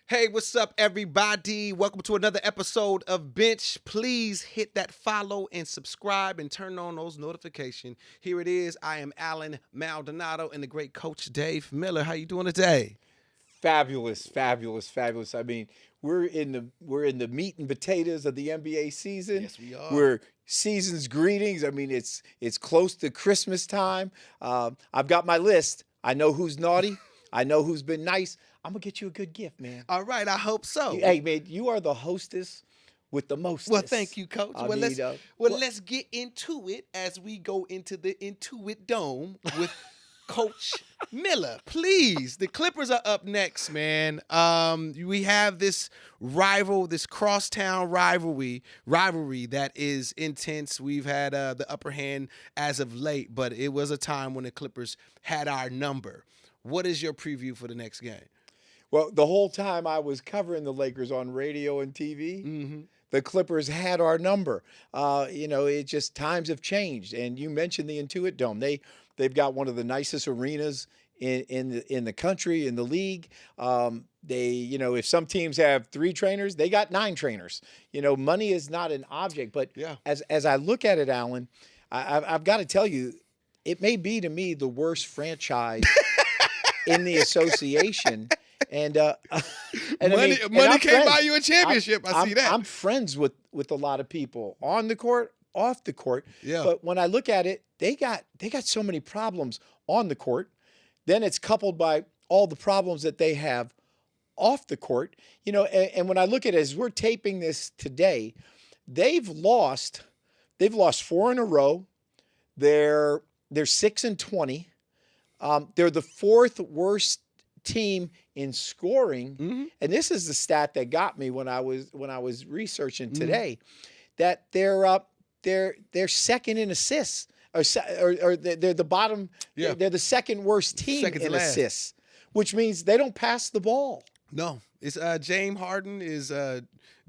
Hey, what's up, everybody? Welcome to another episode of Bench. Please hit that follow and subscribe and turn on those notifications. Here it is. I am Alan Maldonado and the great coach Dave Miller. How you doing today? Fabulous, fabulous, fabulous. I mean, we're in the meat and potatoes of the NBA season. Yes, we are. We're season's greetings. I mean, it's close to Christmas time. I've got my list. I know who's naughty. I know who's been nice. I'm gonna get you a good gift, man. All right, I hope so. Hey, man, you are the hostess with the mostest. Well, thank you, Coach. I Well, mean, let's get into it as we go into the Intuit Dome with Coach Miller. Please, the Clippers are up next, man. We have this crosstown rivalry that is intense. We've had the upper hand as of late, but it was a time when the Clippers had our number. What is your preview for the next game? Well, the whole time I was covering the Lakers on radio and TV, Mm-hmm. the Clippers had our number. It just times have changed. And you mentioned the Intuit Dome. They've got one of the nicest arenas in the country, in the league. If some teams have 3 trainers, they got 9 trainers. Money is not an object. But Yeah. as I look at it, Alan, I've got to tell you, it may be to me the worst franchise in the association. And Money I'm can't buy friends. you a championship. I see that. I'm friends with a lot of people on the court, off the court. Yeah. But when I look at it, they got so many problems on the court. Then it's coupled by all the problems that they have off the court. And when I look at it, as we're taping this today, they've lost 4 in a row. They're 6-20. They're the 4th worst team in scoring. Mm-hmm. And this is the stat that got me when I was researching today, that they're second in assists, or they're the bottom. Yeah. They're the second worst team Second to in last. assists, which means they don't pass the ball. No, it's James Harden is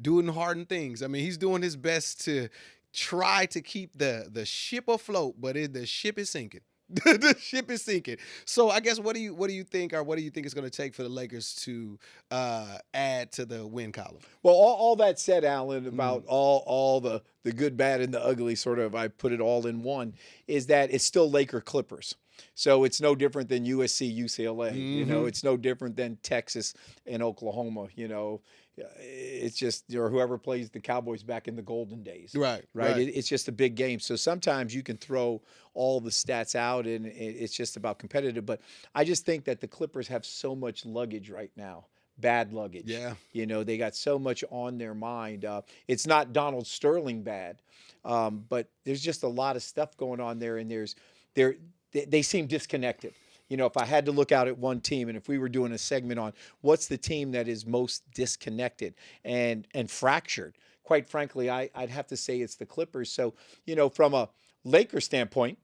doing Harden things. I mean, he's doing his best to try to keep the ship afloat, but the ship is sinking. The ship is sinking. So I guess what do you think it's going to take for the Lakers to add to the win column? Well, all that said, Alan, about all the good, bad, and the ugly, sort of, I put it all in one, is that it's still Laker Clippers. So it's no different than USC, UCLA. It's no different than Texas and Oklahoma. It's just whoever plays the Cowboys back in the golden days. Right. It's just a big game. So sometimes you can throw all the stats out, and it's just about competitive. But I just think that the Clippers have so much luggage right now. Bad luggage. Yeah. They got so much on their mind. It's not Donald Sterling bad, but there's just a lot of stuff going on there, and they seem disconnected. If I had to look out at one team, and if we were doing a segment on what's the team that is most disconnected and fractured, quite frankly, I'd have to say it's the Clippers. So, from a Lakers standpoint,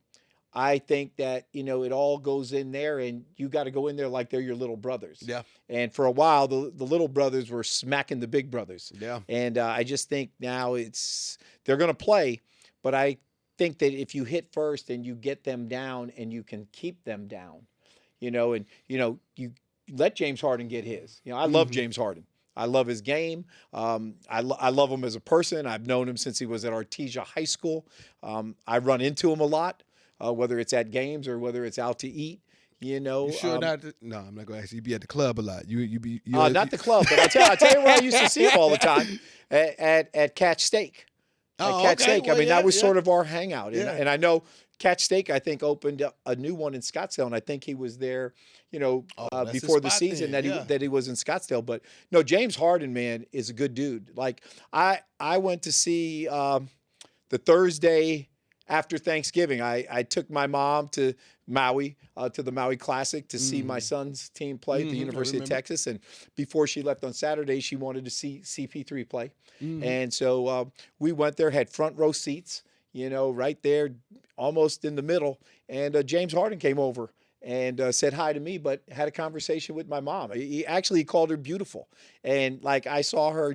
I think that, it all goes in there, and you got to go in there like they're your little brothers. Yeah. And for a while, the little brothers were smacking the big brothers. Yeah. And I just think now they're going to play, but I think that if you hit first and you get them down and you can keep them down, you let James Harden get his. I love James Harden. I love his game. I love him as a person. I've known him since he was at Artesia High School. I run into him a lot, whether it's at games or whether it's out to eat. You sure not? No, I'm not going to ask you. You be at the club a lot. You not the club, but I'll tell you where I used to see him all the time, at Catch Steak. At Oh, Catch okay. Steak. Well, I mean, yeah, that was yeah. sort of our hangout. Yeah. And I know Catch Steak, I think, opened up a new one in Scottsdale, and I think he was there, That's his before the spot season then, that he was in Scottsdale. But no, James Harden, man, is a good dude. Like I went to see the Thursday after Thanksgiving. I took my mom to Maui, to the Maui Classic to see my son's team play at the I University of remember. Texas. And before she left on Saturday, she wanted to see CP3 play. And so we went there, had front row seats, right there, almost in the middle. And James Harden came over and said hi to me, but had a conversation with my mom. He actually called her beautiful. And like I saw her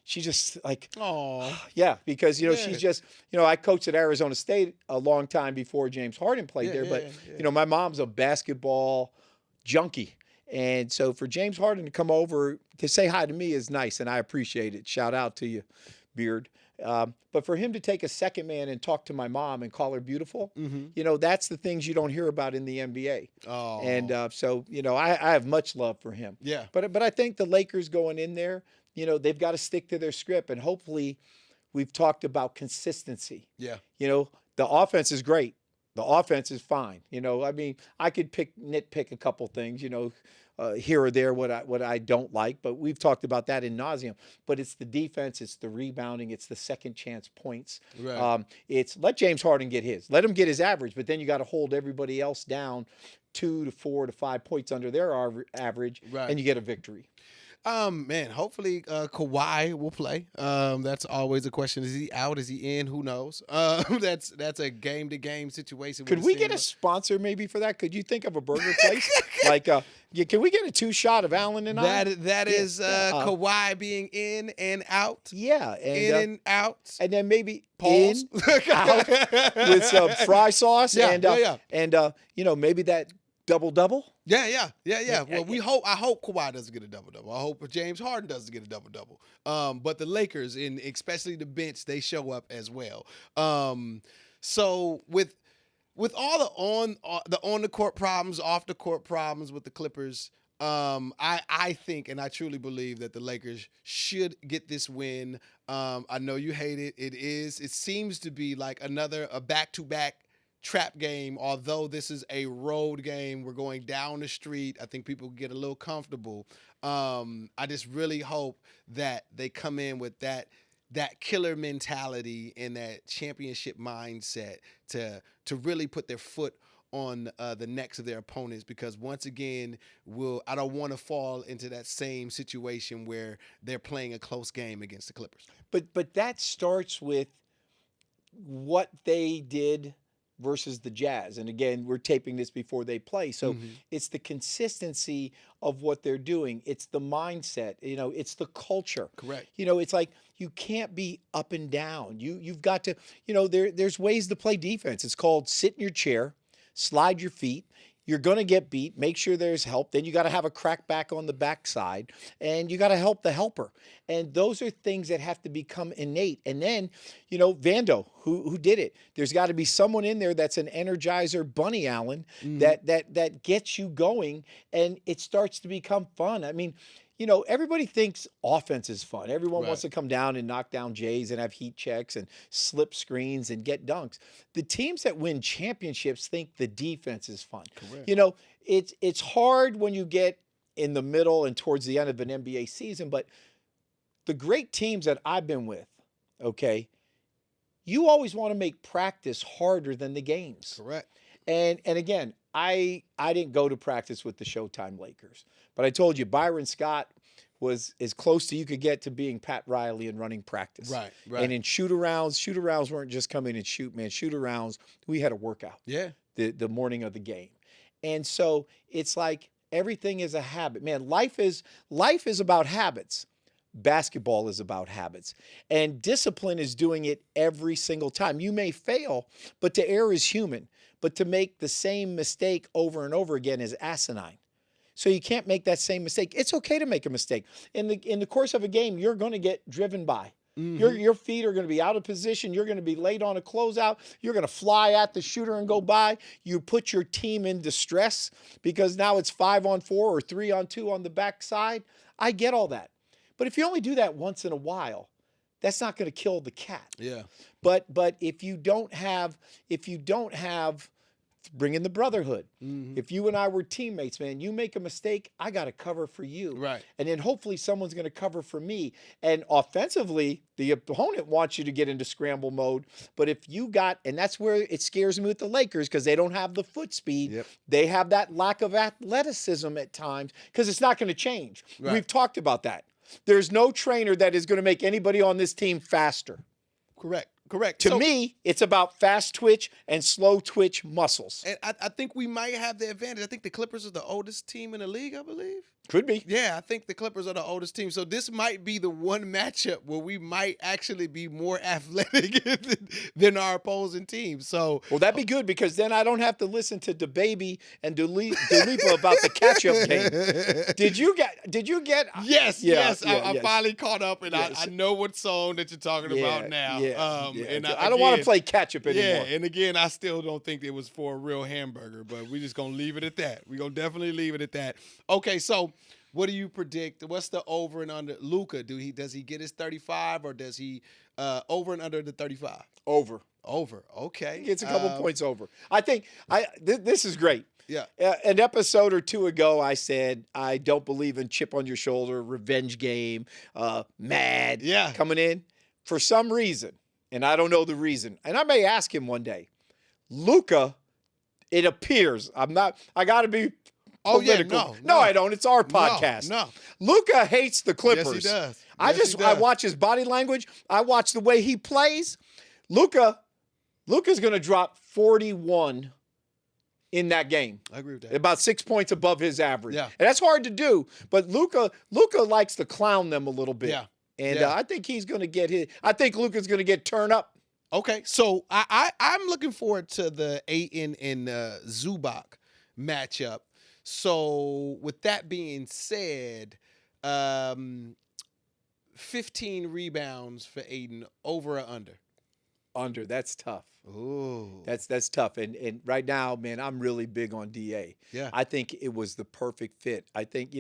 she just like, Oh, yeah, because, Yeah. she's just, I coached at Arizona State a long time before James Harden played there. But, my mom's a basketball junkie. And so for James Harden to come over to say hi to me is nice, and I appreciate it. Shout out to you, Beard. But for him to take a second man and talk to my mom and call her beautiful, that's the things you don't hear about in the NBA. Oh. And so, I have much love for him. Yeah. But I think the Lakers going in there, they've got to stick to their script. And hopefully we've talked about consistency. Yeah. The offense is great. The offense is fine. I mean, I could nitpick a couple things, here or there what I don't like, but we've talked about that in nauseum. But it's the defense, it's the rebounding, it's the second chance points. Right. It's let James Harden get his. Let him get his average, but then you got to hold everybody else down 2 to 4 to 5 points under their average, Right. and you get a victory. Man, hopefully Kawhi will play. That's always a question. Is he out? Is he in? Who knows? That's a game-to-game situation. Could we get a sponsor maybe for that? Could you think of a burger place? Can we get a 2-shot of Allen and I? That is Kawhi being in and out. Yeah. In and out. And then maybe Pause. in, out with some fry sauce. Yeah, and maybe that double-double. Yeah. Well, I hope Kawhi doesn't get a double-double. I hope James Harden doesn't get a double-double. But the Lakers, and especially the bench, they show up as well. So with all the on the court problems, off the court problems with the Clippers, I think and I truly believe that the Lakers should get this win. I know you hate it. It seems to be like a back-to-back trap game, although this is a road game. We're going down the street. I think people get a little comfortable. I just really hope that they come in with that killer mentality and that championship mindset to really put their foot on the necks of their opponents, because once again, I don't want to fall into that same situation where they're playing a close game against the Clippers. But that starts with what they did versus the Jazz. And again, we're taping this before they play. So it's the consistency of what they're doing. It's the mindset, it's the culture. Correct. It's like you can't be up and down. You've got to, there's ways to play defense. It's called sit in your chair, slide your feet. You're going to get beat. Make sure there's help. Then you got to have a crack back on the backside, and you got to help the helper. And those are things that have to become innate. And then, Vando, who did it? There's got to be someone in there that's an energizer bunny, Allen, that gets you going, and it starts to become fun. I mean, everybody thinks offense is fun. Everyone wants to come down and knock down Jays and have heat checks and slip screens and get dunks. The teams that win championships think the defense is fun. Correct. It's hard when you get in the middle and towards the end of an NBA season, but the great teams that I've been with, okay, you always want to make practice harder than the games. Correct. And again, I didn't go to practice with the Showtime Lakers, but I told you Byron Scott was as close to you could get to being Pat Riley and running practice. Right. And in shoot-arounds weren't just come in and shoot, man. Shoot-arounds, we had a workout. Yeah. The morning of the game. And so it's like everything is a habit. Man, life is about habits. Basketball is about habits. And discipline is doing it every single time. You may fail, but to err is human. But to make the same mistake over and over again is asinine. So you can't make that same mistake. It's okay to make a mistake. In the course of a game, you're going to get driven by. Your feet are going to be out of position. You're going to be late on a closeout. You're going to fly at the shooter and go by. You put your team in distress because now it's 5-on-4 or 3-on-2 on the backside. I get all that. But if you only do that once in a while, that's not going to kill the cat. Yeah. But if you don't have bring in the brotherhood. If you and I were teammates, man, you make a mistake, I got to cover for you. Right. And then hopefully someone's going to cover for me. And offensively, the opponent wants you to get into scramble mode. But if you and that's where it scares me with the Lakers, because they don't have the foot speed. Yep. They have that lack of athleticism at times, because it's not going to change. Right. We've talked about that. There's no trainer that is going to make anybody on this team faster. Correct. To me, it's about fast twitch and slow twitch muscles. And I think we might have the advantage. I think the Clippers are the oldest team in the league, I believe. Could be. Yeah, I think the Clippers are the oldest team. So this might be the one matchup where we might actually be more athletic than our opposing team. So Well, that'd be good because then I don't have to listen to DeBaby and Dulipa about the catch-up game. Did you get? Yes, Yeah, yes. yeah, I yes. finally caught up, and Yes. I know what song that you're talking about now. And I don't want to play catch-up anymore. Yeah, and again, I still don't think it was for a real hamburger, but we're just gonna leave it at that. We're gonna definitely leave it at that. Okay, so what do you predict? What's the over and under? Luka, does he get his 35 or does he over and under the 35? Over. Over. Okay. He gets a couple points over. I think this is great. Yeah. An episode or two ago, I said I don't believe in chip on your shoulder, revenge game, mad coming in. For some reason, and I don't know the reason, and I may ask him one day, Luka, it appears, I got to be political. Oh, yeah, no. I don't. It's our podcast. No. Luka hates the Clippers. Yes, he does. I watch his body language. I watch the way he plays. Luka's going to drop 41 in that game. I agree with that. About 6 points above his average. Yeah. And that's hard to do, but Luka likes to clown them a little bit. Yeah. And I think he's going to get I think Luka's going to get turned up. Okay, so I'm looking forward to the Ayton and Zubac matchup. So with that being said, 15 rebounds for Ayton, over or under? Under. That's tough. Ooh. That's tough. And right now, man, I'm really big on DA. Yeah. I think it was the perfect fit. I think,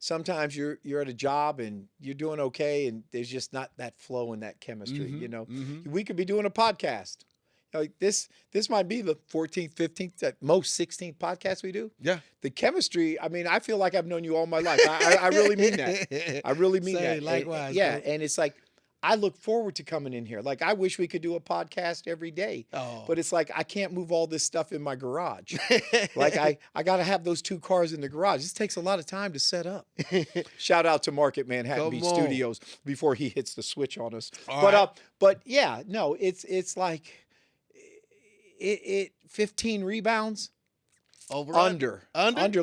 sometimes you're at a job and you're doing okay and there's just not that flow and that chemistry, We could be doing a podcast. This might be the 14th, 15th, at most 16th podcast we do. Yeah. The chemistry, I feel like I've known you all my life. I really mean that. I really mean that. Likewise. And it's like, I look forward to coming in here. Like, I wish we could do a podcast every day. Oh. But it's like, I can't move all this stuff in my garage. Like, I got to have those 2 cars in the garage. This takes a lot of time to set up. Shout out to Mark at Manhattan Beach Studios before he hits the switch on us. But yeah, no, it's like, 15 rebounds. Under,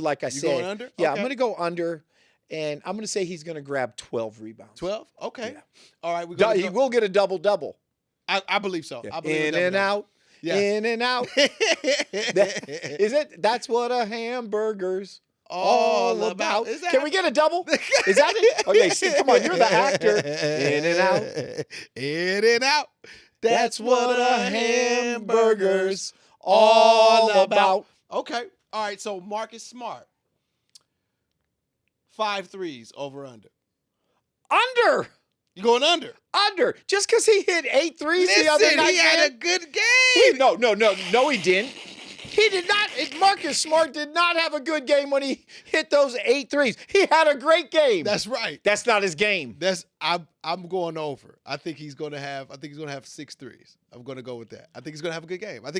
like I said. You going under? Yeah, okay. I'm going to go under. And I'm going to say he's going to grab 12 rebounds. 12? Okay. Yeah. All right. He will get a double-double. I believe so. Yeah. I believe in and out. Yes. In and out. That's what a hamburger's all about. Can we get a double? Is that it? Okay, come on. You're the actor. In and out. In and out. That's what a hamburger's all about. Okay. All right. So Marcus Smart. 5 threes, over under. Under. You going under? Under. Just because he hit 8 threes the other night. He had a good game. No, he didn't. He did not. Marcus Smart did not have a good game when he hit those 8 threes. He had a great game. That's right. That's not his game. I'm going over. I think he's gonna have 6 threes. I'm gonna go with that. I think he's gonna have a good game. I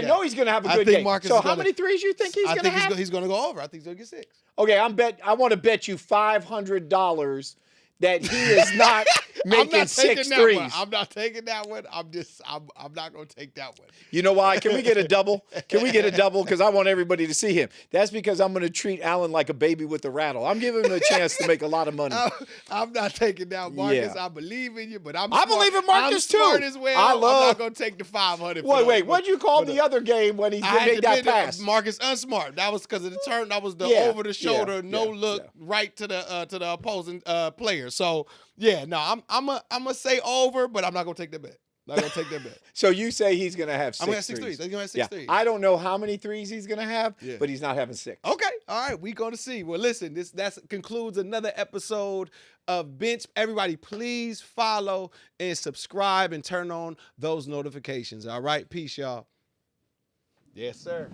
know he's gonna have a good game. So how many threes you think he's gonna have? He's gonna go over. I think he's gonna get 6. Okay, I want to bet you $500 that he is not making 6 threes. I'm not taking that one. I'm not going to take that one. You know why? Can we get a double? Because I want everybody to see him. That's because I'm going to treat Allen like a baby with a rattle. I'm giving him a chance to make a lot of money. I'm not taking that, Marcus. Yeah. I believe in you, but I believe in Marcus too. Smart as well. I'm not going to take the 500. Wait. What'd you call the other game when he made that pass? Marcus unsmart. That was because of the turn. That was the over the shoulder, look right to the opposing player. So I'm gonna say over, but I'm not gonna take that bet. So you say he's gonna have 6 I'm gonna have 6 threes. He's gonna have 6 threes. I don't know how many threes he's gonna have, but he's not having 6. Okay, all right, we gonna see. Well, listen, that concludes another episode of Bench. Everybody, please follow and subscribe and turn on those notifications. All right, peace, y'all. Yes, sir.